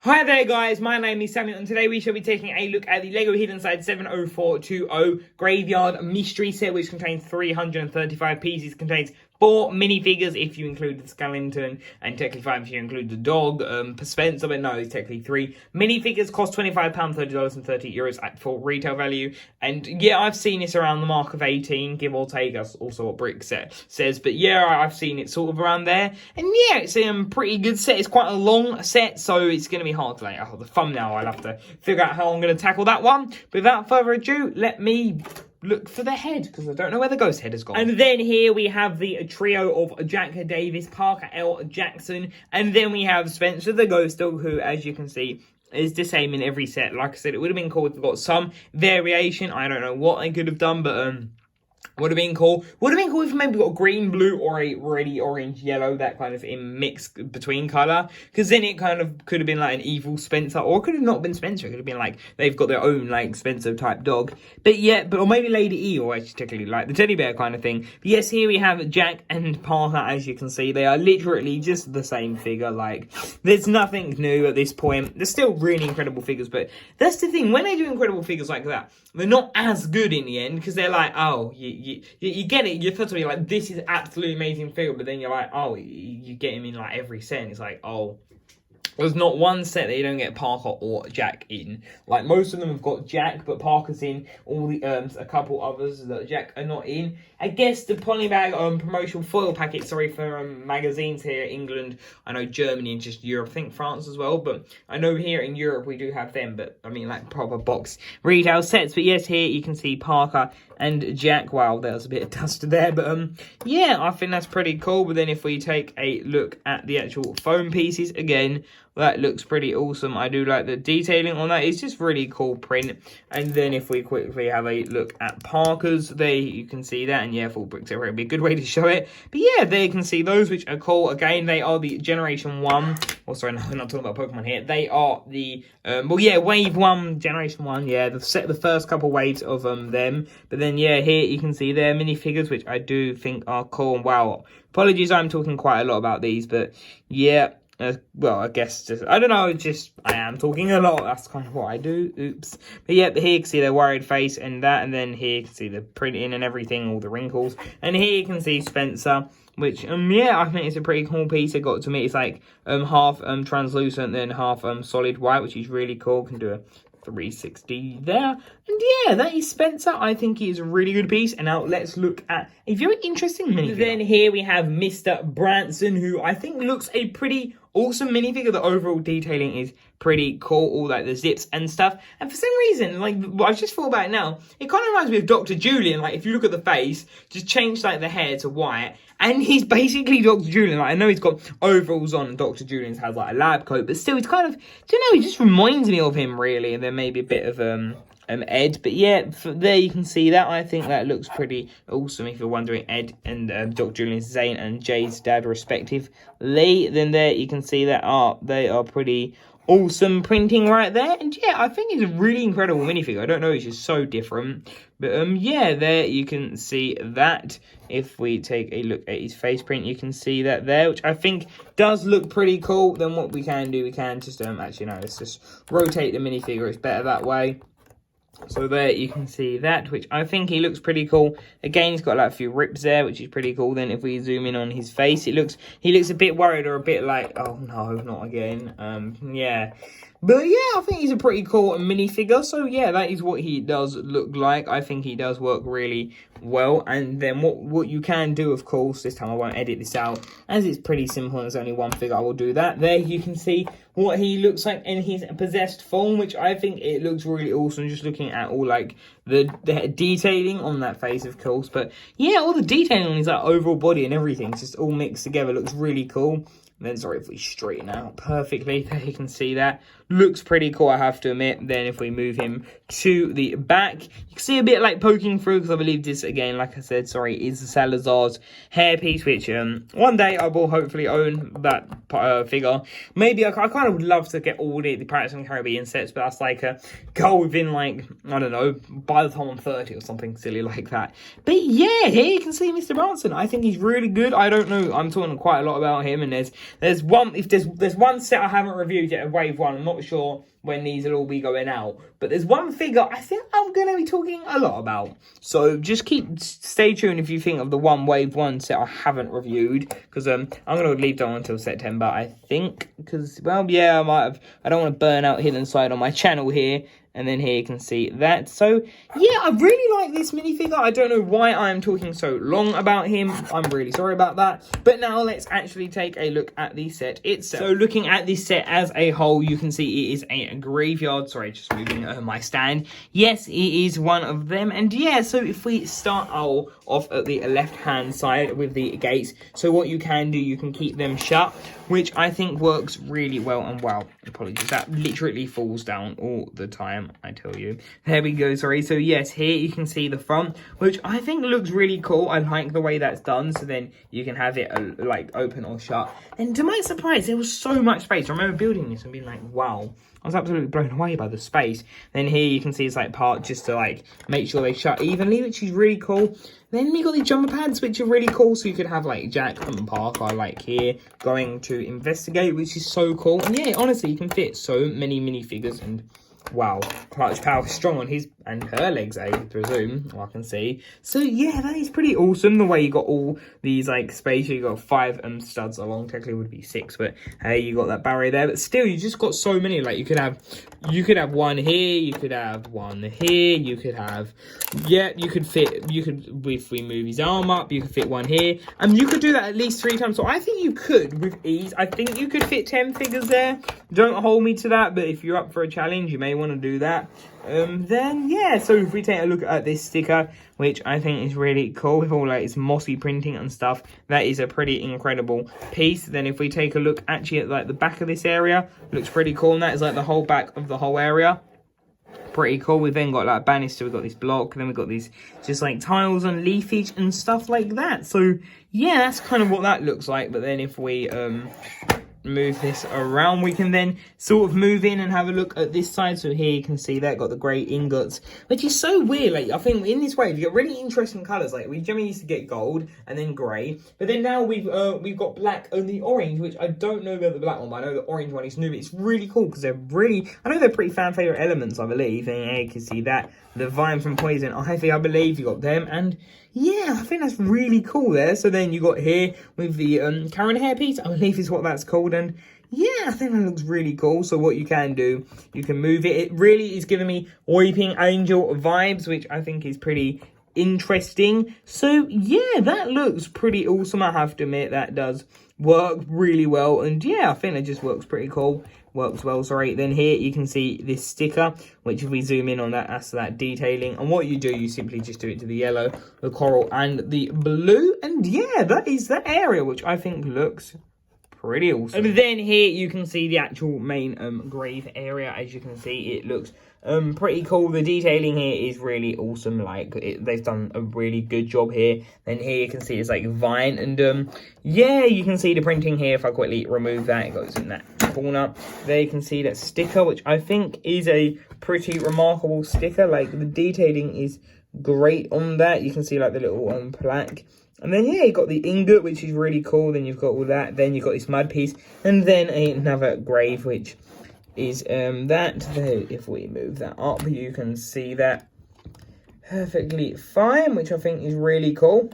Hi there guys, my name is Samuel and today we shall be taking a look at the LEGO Hidden Side 70420 Graveyard Mystery Set, which contains 335 pieces, contains 4 minifigures if you include the skeleton, and technically 5 if you include the dog, Spencer, but no, it's technically 3. Minifigures cost £25, $30 and €30 at full retail value, and yeah, I've seen this around the mark of 18, give or take, that's also what Brick says, but yeah, I've seen it sort of around there, and yeah, it's a pretty good set. It's quite a long set, so it's going to be hard to lay out the thumbnail. I'll have to figure out how I'm going to tackle that one. But without further ado, let me look for the head, because I don't know where the ghost head has gone. And then here we have the trio of Jack Davis, Parker L. Jackson, and then we have Spencer the Ghost Dog, who, as you can see, is the same in every set. Like I said, it would have been cool if we got some variation. I don't know what they could have done, but would have been cool. Would have been cool if maybe got green, blue, or a reddy, orange, yellow, that kind of in mix between colour. Because then it kind of could have been like an evil Spencer, or it could have not been Spencer. It could have been like they've got their own like Spencer type dog. But yeah, or maybe Lady E, or actually technically like the teddy bear kind of thing. But yes, here we have Jack and Parker. As you can see, they are literally just the same figure. Like there's nothing new at this point. They're still really incredible figures, but that's the thing. When they do incredible figures like that, they're not as good in the end, because they're like, oh, you get it. You're first of all, you're like, this is absolutely amazing figure, but then you're like, oh, you get him in like every set. And it's like, oh, there's not one set that you don't get Parker or Jack in. Like most of them have got Jack, but Parker's in. All the a couple others that Jack are not in. I guess the polybag promotional foil packet, sorry, for magazines here, England, I know Germany and just Europe, I think France as well, but I know here in Europe we do have them, but I mean like proper box retail sets. But yes, here you can see Parker and Jack. Wow, there was a bit of dust there, but yeah, I think that's pretty cool. But then if we take a look at the actual foam pieces, again, that looks pretty awesome. I do like the detailing on that. It's just really cool print. And then if we quickly have a look at Parker's, there you can see that. And yeah, full bricks everywhere would be a good way to show it. But yeah, there you can see those, which are cool. Again, they are the Generation 1. Oh, sorry, no, we're not talking about Pokemon here. They are the, well, yeah, Wave 1, Generation 1. Yeah, the first couple waves of them. But then, yeah, here you can see their minifigures, which I do think are cool. And wow, apologies, I'm talking quite a lot about these, but yeah. Well, I guess just, I don't know, I am talking a lot, that's kind of what I do, oops. But yeah, here you can see their worried face and that, and then here you can see the printing and everything, all the wrinkles. And here you can see Spencer, which, yeah, I think it's a pretty cool piece. It got to me, it's like, half, translucent, then half, solid white, which is really cool, can do a 360 there. And yeah, that is Spencer. I think he is a really good piece. And now let's look at a very interesting minifigure. Then here we have Mr. Branson, who I think looks a pretty awesome minifigure. The overall detailing is pretty cool, all like the zips and stuff. And for some reason, like, I just thought about it now, it kind of reminds me of Dr. Julian. Like, if you look at the face, just change like the hair to white, and he's basically Dr. Julian. Like, I know he's got overalls on, and Dr. Julian's has like a lab coat, but still, it's kind of, don't know, he just reminds me of him really. And then maybe a bit of Ed, but yeah, there you can see that. I think that looks pretty awesome. If you're wondering, Ed and Dr. Julian, Zane and Jay's dad respectively, then there you can see that they are pretty awesome printing right there. And yeah, I think it's a really incredible minifigure. I don't know, it's just so different, but yeah, there you can see that. If we take a look at his face print, you can see that there, which I think does look pretty cool. Then what we can do, we can just actually no, let's just rotate the minifigure, it's better that way. So there you can see that, which I think he looks pretty cool. Again, he's got like a few rips there, which is pretty cool. Then if we zoom in on his face, he looks a bit worried, or a bit like, oh no, not again. Yeah. But yeah, I think he's a pretty cool minifigure. So yeah, that is what he does look like. I think he does work really well. And then what you can do, of course, this time I won't edit this out, as it's pretty simple and there's only one figure, I will do that. There you can see what he looks like in his possessed form, which I think it looks really awesome, just looking at all like the detailing on that face, of course. But yeah, all the detailing on his like overall body and everything, just all mixed together, looks really cool. And then, sorry, if we straighten out perfectly, there you can see that. Looks pretty cool, I have to admit. Then if we move him to the back, you can see a bit like poking through, because I believe this, again, like I said, sorry, is Salazar's hairpiece, which one day I will hopefully own that figure. Maybe I kind of would love to get all the Pirates of the Caribbean sets, but that's like a goal within, like, I don't know, by the time I'm 30 or something silly like that. But yeah, here you can see Mr. Branson. I think he's really good. I don't know, I'm talking quite a lot about him, and there's there's one set I haven't reviewed yet of Wave 1. I'm not sure when these will all be going out. But there's one figure I think I'm going to be talking a lot about. So just stay tuned if you think of the one Wave 1 set I haven't reviewed. Because I'm going to leave that on until September, I think. Because, well, yeah, I don't want to burn out Hidden Side on my channel here. And then here you can see that. So, yeah, I really like this minifigure. I don't know why I'm talking so long about him. I'm really sorry about that. But now let's actually take a look at the set itself. So, looking at this set as a whole, you can see it is a graveyard. Sorry, just moving my stand. Yes, it is one of them. And, yeah, so if we start off at the left-hand side with the gates. So, what you can do, you can keep them shut, which I think works really well. And, wow, apologies, that literally falls down all the time. I tell you. There we go, sorry. So yes, here you can see the front, which I think looks really cool. I like the way that's done. So then you can have it like open or shut. And to my surprise, there was so much space. I remember building this and being like, wow. I was absolutely blown away by the space. Then here you can see it's like part just to like make sure they shut evenly, which is really cool. Then we got the jumper pads, which are really cool. So you could have like Jack and Parker like here going to investigate, which is so cool. And yeah, honestly, you can fit so many minifigures and wow, clutch power is strong on his and her legs, I presume, I can see. So yeah, that is pretty awesome, the way you got all these like space. You got 5 studs along, technically would be 6, but hey, you got that barrier there. But still, you just got so many. Like you could have one here, you could have one here, you could have, yeah, you could if we move his arm up, you could fit one here, and you could do that at least 3 times. So I think you could with ease. I think you could fit 10 figures there. Don't hold me to that, but if you're up for a challenge, you may want to do that. Then yeah, so if we take a look at this sticker, which I think is really cool with all like its mossy printing and stuff, that is a pretty incredible piece. Then if we take a look actually at like the back of this area, looks pretty cool, and that is like the whole back of the whole area. Pretty cool. We've then got like banister, we've got this block, then we've got these just like tiles and leafage and stuff like that. So yeah, that's kind of what that looks like. But then if we move this around, we can then sort of move in and have a look at this side. So here you can see that got the grey ingots, which is so weird. Like I think in this wave you get really interesting colours. Like we generally used to get gold and then grey, but then now we've got black and the orange, which I don't know about the black one, but I know the orange one is new. It's really cool because they're really, I know they're pretty fan favourite elements, I believe. And yeah, you can see that the vine from Poison Ivy, I believe you got them, and yeah, I think that's really cool there. So then you got here with the Karen hairpiece, I believe is what that's called. And yeah, I think that looks really cool. So what you can do, you can move it. It really is giving me Weeping Angel vibes, which I think is pretty interesting. So yeah, that looks pretty awesome. I have to admit, that does work really well. And yeah, I think it just works pretty cool. Works well, sorry. Then here you can see this sticker, which if we zoom in on that, that's that detailing. And what you do, you simply just do it to the yellow, the coral, and the blue. And yeah, that is that area, which I think looks pretty awesome. And then here you can see the actual main grave area. As you can see, it looks pretty cool. The detailing here is really awesome. Like they've done a really good job here. Then here you can see it's like vine, and yeah, you can see the printing here. If I quickly remove that, it goes in that corner. There you can see that sticker, which I think is a pretty remarkable sticker. Like the detailing is great on that. You can see like the little plaque. And then, yeah, you got the ingot, which is really cool. Then you've got all that. Then you've got this mud piece. And then another grave, which is that. There, if we move that up, you can see that perfectly fine, which I think is really cool.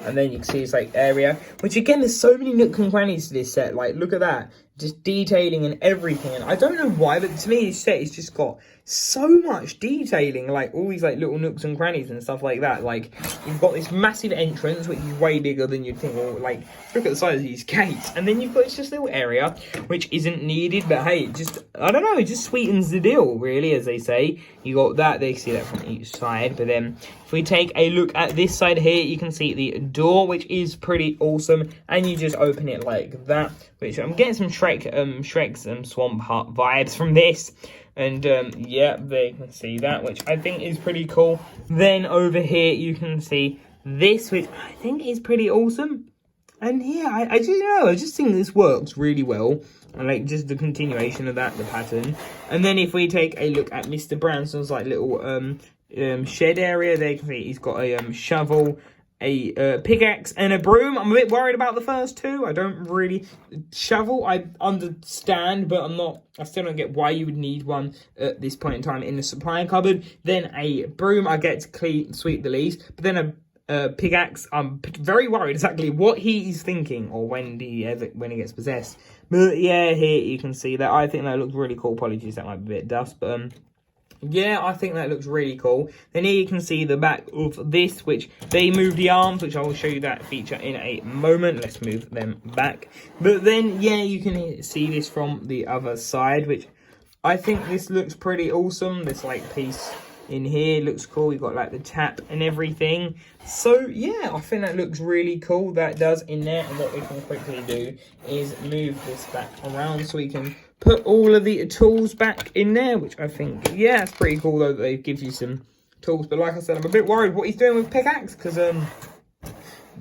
And then you can see it's like area, which again, there's so many nooks and crannies to this set. Like, look at that. Just detailing and everything. And I don't know why, but to me, this set has just got so much detailing. Like, all these, like, little nooks and crannies and stuff like that. Like, you've got this massive entrance, which is way bigger than you'd think. Or, like, look at the size of these gates. And then you've got this just little area, which isn't needed. But, hey, just, I don't know, it just sweetens the deal, really, as they say. You got that. They see that from each side. But then, if we take a look at this side here, you can see the door, which is pretty awesome. And you just open it like that, which I'm getting some Shrek's Swamp Hut vibes from this. And yeah, there you can see that, which I think is pretty cool. Then over here you can see this, which I think is pretty awesome. And yeah, I just think this works really well. And like just the continuation of that, the pattern. And then if we take a look at Mr. Branson's like little shed area, there you can see he's got a shovel. a pickaxe and a broom. I'm a bit worried about the first two. I don't really... Shovel, I understand, but I still don't get why you would need one at this point in time in the supply cupboard. Then a broom, I get to sweep the leaves. But then a pickaxe, I'm very worried exactly what he's thinking, or when he gets possessed. But yeah, here you can see that. I think that looks really cool. Apologies, that might be a bit dust, but yeah, I think that looks really cool. Then here you can see the back of this, which they move the arms, which I will show you that feature in a moment. Let's move them back. But then, yeah, you can see this from the other side, which I think this looks pretty awesome. This, like, piece in here looks cool. You've got, like, the tap and everything. So, yeah, I think that looks really cool. That does in there. And what we can quickly do is move this back around so we can put all of the tools back in there, which I think, yeah, it's pretty cool, though, that they give you some tools. But like I said, I'm a bit worried what he's doing with pickaxe, because,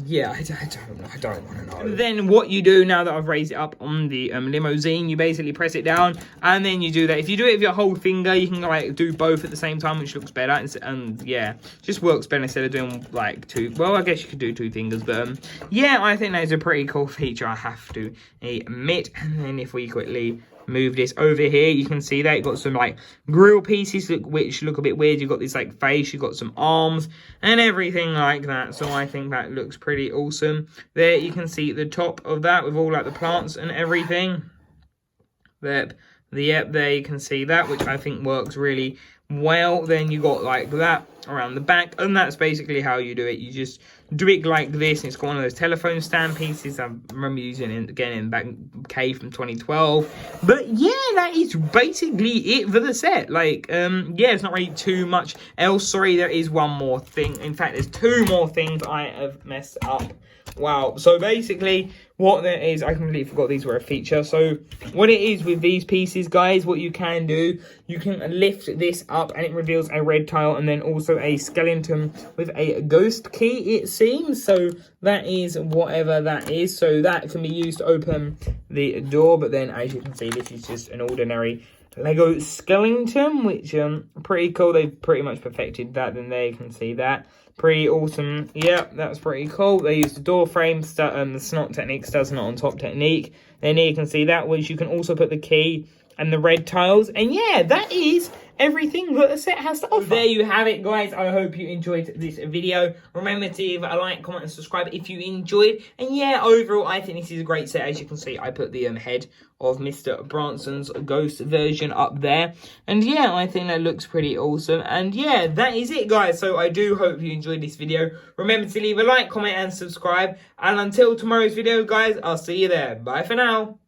yeah, I don't want to know. Then what you do, now that I've raised it up on the limousine, you basically press it down, and then you do that. If you do it with your whole finger, you can, like, do both at the same time, which looks better. And yeah, just works better instead of doing, like, two. Well, I guess you could do two fingers, but, yeah, I think that is a pretty cool feature, I have to admit. And then if we quickly move this over here, you can see that you've got some, like, grill pieces which look a bit weird. You've got this, like, face, you've got some arms and everything like that. So I think that looks pretty awesome. There you can see the top of that with all, like, the plants and everything. There you can see that, which I think works really well. Then you got, like, that around the back, and that's basically how you do it. You just do it like this. It's got one of those telephone stand pieces. I remember using it again in back cave from 2012. But yeah, that is basically it for the set. Like, yeah, it's not really too much else. Sorry, there is one more thing. In fact, there's two more things I have messed up. Wow. So basically, what there is, I completely forgot these were a feature. So what it is with these pieces, guys, what you can do, you can lift this up and it reveals a red tile and then also a skeleton with a ghost key, it seems. So that is whatever that is. So that can be used to open the door. But then, as you can see, this is just an ordinary Lego skeleton, which pretty cool. They've pretty much perfected that. Then there you can see that. Pretty awesome. Yeah, that's pretty cool. They use the door frame, the snot technique, studs not on top technique. Then here you can see that, which you can also put the key and the red tiles. And yeah, that is everything that the set has to offer. There you have it, guys. I hope you enjoyed this video. Remember to leave a like, comment, and subscribe if you enjoyed. And yeah, overall, I think this is a great set. As you can see, I put the head of Mr. Branson's ghost version up there. And yeah, I think that looks pretty awesome. And yeah, that is it, guys. So I do hope you enjoyed this video. Remember to leave a like, comment, and subscribe. And until tomorrow's video, guys, I'll see you there. Bye for now.